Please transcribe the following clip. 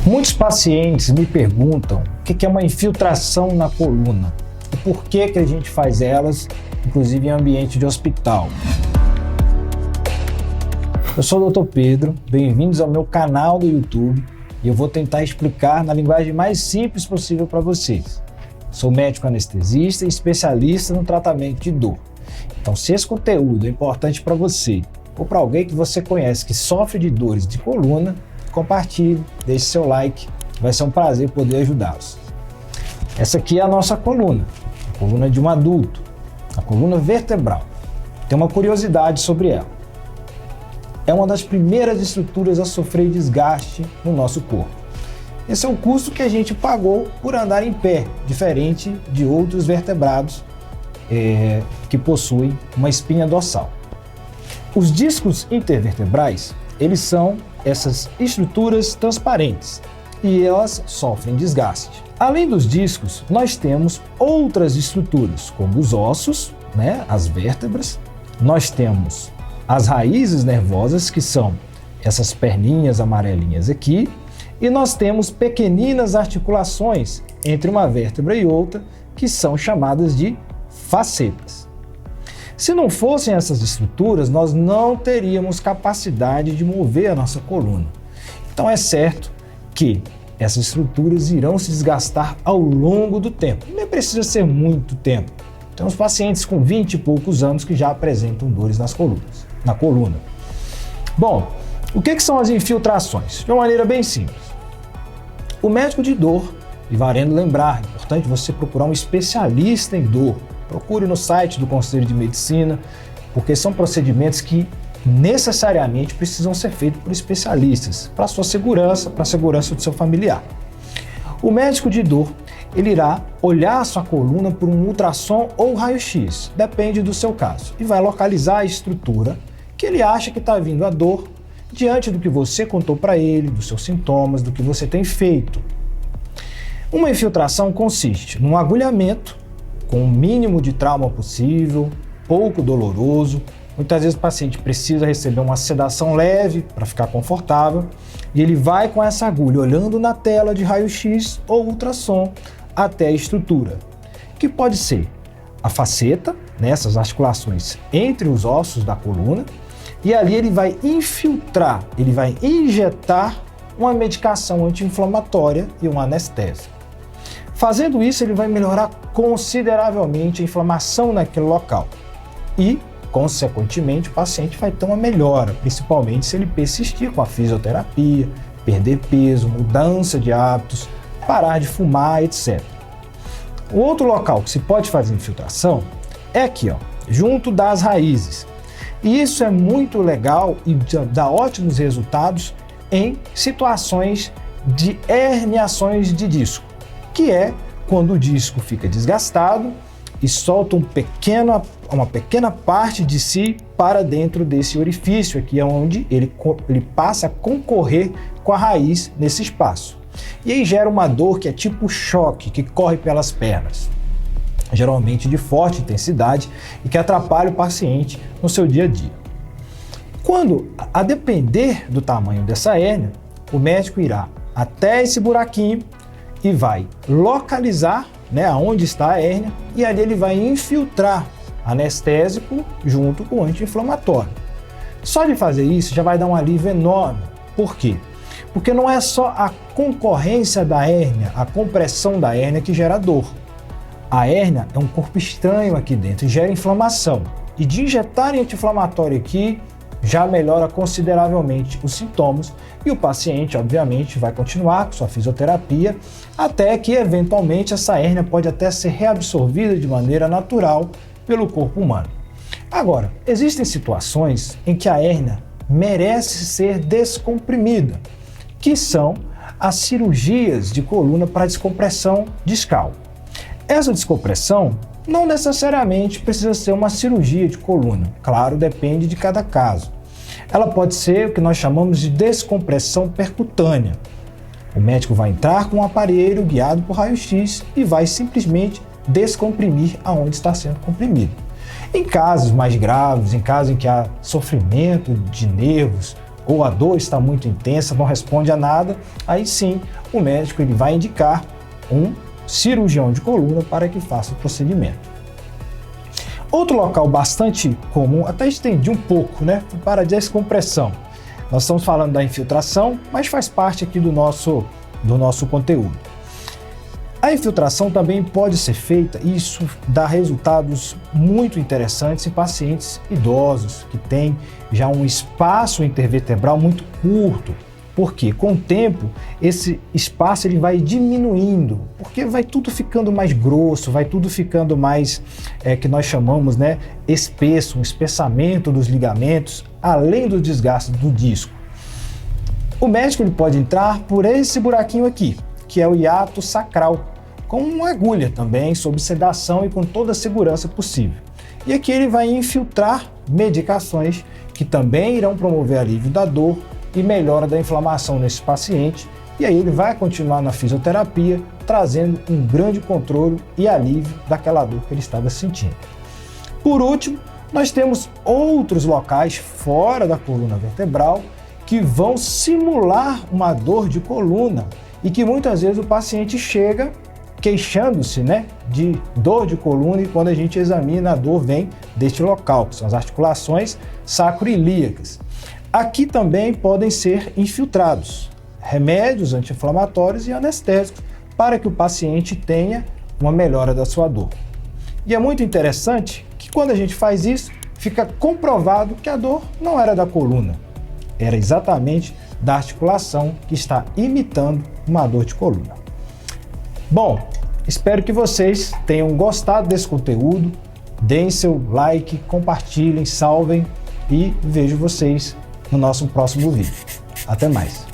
Muitos pacientes me perguntam o que é uma infiltração na coluna e por que a gente faz elas, inclusive em ambiente de hospital. Eu sou o Dr. Pedro, bem-vindos ao meu canal do YouTube e eu vou tentar explicar na linguagem mais simples possível para vocês. Sou médico anestesista e especialista no tratamento de dor. Então, se esse conteúdo é importante para você ou para alguém que você conhece que sofre de dores de coluna, compartilhe, deixe seu like, vai ser um prazer poder ajudá-los. Essa aqui é a nossa coluna, a coluna de um adulto, a coluna vertebral. Tem uma curiosidade sobre ela. É uma das primeiras estruturas a sofrer desgaste no nosso corpo. Esse é o custo que a gente pagou por andar em pé, diferente de outros vertebrados que possuem uma espinha dorsal. Os discos intervertebrais, eles são essas estruturas transparentes e elas sofrem desgaste. Além dos discos, nós temos outras estruturas, como os ossos, as vértebras. Nós temos as raízes nervosas, que são essas perninhas amarelinhas aqui, e nós temos pequeninas articulações entre uma vértebra e outra, que são chamadas de facetas. Se não fossem essas estruturas, nós não teríamos capacidade de mover a nossa coluna. Então é certo que essas estruturas irão se desgastar ao longo do tempo. Nem precisa ser muito tempo. Temos pacientes com 20 e poucos anos que já apresentam dores na coluna. Bom, o que são as infiltrações? De uma maneira bem simples. O médico de dor, e valendo lembrar, é importante você procurar um especialista em dor. Procure no site do Conselho de Medicina, porque são procedimentos que necessariamente precisam ser feitos por especialistas, para a sua segurança, para a segurança do seu familiar. O médico de dor, ele irá olhar a sua coluna por um ultrassom ou raio-x, depende do seu caso, e vai localizar a estrutura que ele acha que está vindo a dor, diante do que você contou para ele, dos seus sintomas, do que você tem feito. Uma infiltração consiste num agulhamento com o mínimo de trauma possível, pouco doloroso. Muitas vezes o paciente precisa receber uma sedação leve para ficar confortável e ele vai com essa agulha olhando na tela de raio-x ou ultrassom até a estrutura, que pode ser a faceta, essas articulações entre os ossos da coluna, e ali ele vai infiltrar, ele vai injetar uma medicação anti-inflamatória e um anestésico. Fazendo isso, ele vai melhorar consideravelmente a inflamação naquele local e, consequentemente, o paciente vai ter uma melhora, principalmente se ele persistir com a fisioterapia, perder peso, mudança de hábitos, parar de fumar, etc. O outro local que se pode fazer infiltração é aqui, junto das raízes. E isso é muito legal e dá ótimos resultados em situações de herniações de disco, que é quando o disco fica desgastado e solta uma pequena parte de si para dentro desse orifício aqui, onde ele passa a concorrer com a raiz nesse espaço. E aí gera uma dor que é tipo choque, que corre pelas pernas, geralmente de forte intensidade e que atrapalha o paciente no seu dia a dia. Quando, a depender do tamanho dessa hérnia, o médico irá até esse buraquinho e vai localizar aonde está a hérnia e ali ele vai infiltrar anestésico junto com anti-inflamatório. Só de fazer isso já vai dar um alívio enorme. Por quê? Porque não é só a concorrência da hérnia, a compressão da hérnia que gera dor. A hérnia é um corpo estranho aqui dentro e gera inflamação. E de injetar anti-inflamatório aqui, já melhora consideravelmente os sintomas e o paciente, obviamente, vai continuar com sua fisioterapia até que, eventualmente, essa hérnia pode até ser reabsorvida de maneira natural pelo corpo humano. Agora, existem situações em que a hérnia merece ser descomprimida, que são as cirurgias de coluna para descompressão discal. Essa descompressão não necessariamente precisa ser uma cirurgia de coluna, claro, depende de cada caso. Ela pode ser o que nós chamamos de descompressão percutânea. O médico vai entrar com um aparelho guiado por raio-x e vai simplesmente descomprimir aonde está sendo comprimido. Em casos mais graves, em casos em que há sofrimento de nervos ou a dor está muito intensa, não responde a nada, aí sim o médico ele vai indicar um cirurgião de coluna para que faça o procedimento. Outro local bastante comum, até estendi um pouco, né, para a descompressão. Nós estamos falando da infiltração, mas faz parte aqui do nosso conteúdo. A infiltração também pode ser feita, e isso dá resultados muito interessantes em pacientes idosos, que têm já um espaço intervertebral muito curto. Porque com o tempo, esse espaço ele vai diminuindo, porque vai tudo ficando mais grosso, vai tudo ficando mais, que nós chamamos, né, espesso, um espessamento dos ligamentos, além do desgaste do disco. O médico ele pode entrar por esse buraquinho aqui, que é o hiato sacral, com uma agulha também, sob sedação e com toda a segurança possível. E aqui ele vai infiltrar medicações que também irão promover alívio da dor e melhora da inflamação nesse paciente, e aí ele vai continuar na fisioterapia, trazendo um grande controle e alívio daquela dor que ele estava sentindo. Por último, nós temos outros locais fora da coluna vertebral que vão simular uma dor de coluna e que muitas vezes o paciente chega queixando-se, né, de dor de coluna, e quando a gente examina, a dor vem deste local, que são as articulações sacroiliacas. Aqui também podem ser infiltrados remédios anti-inflamatórios e anestésicos para que o paciente tenha uma melhora da sua dor. E é muito interessante que quando a gente faz isso, fica comprovado que a dor não era da coluna, era exatamente da articulação que está imitando uma dor de coluna. Bom, espero que vocês tenham gostado desse conteúdo, deem seu like, compartilhem, salvem e vejo vocês no nosso próximo vídeo. Até mais!